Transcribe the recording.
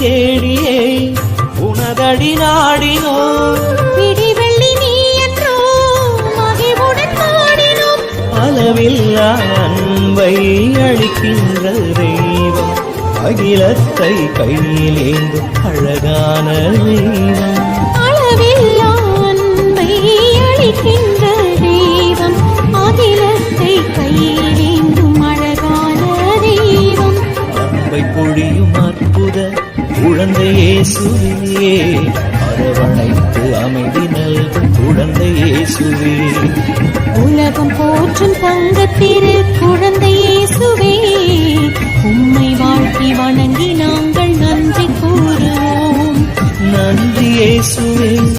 தேடியே உனதடி நாடினோ பிடிவெள்ளி நீ என்றோ மகிழ்வுடன் பாடினோம் அளவில்லா அன்பை அளிக்கின்ற தெய்வம் அகிலத்தை கையிலேந்தும் அழகான தெய்வம் அளவில்லா அன்பை அளிக்கின்ற தெய்வம் அகிலத்தை கையிலேந்தும் அழகான தெய்வம் அன்பை பொழியும் அற்புத குழந்தை இயேசுவே அரவணைத்து அமைதி நல்கும் குழந்தை இயேசுவே உலகம் போற்றும் தங்கத்திரு குழந்தை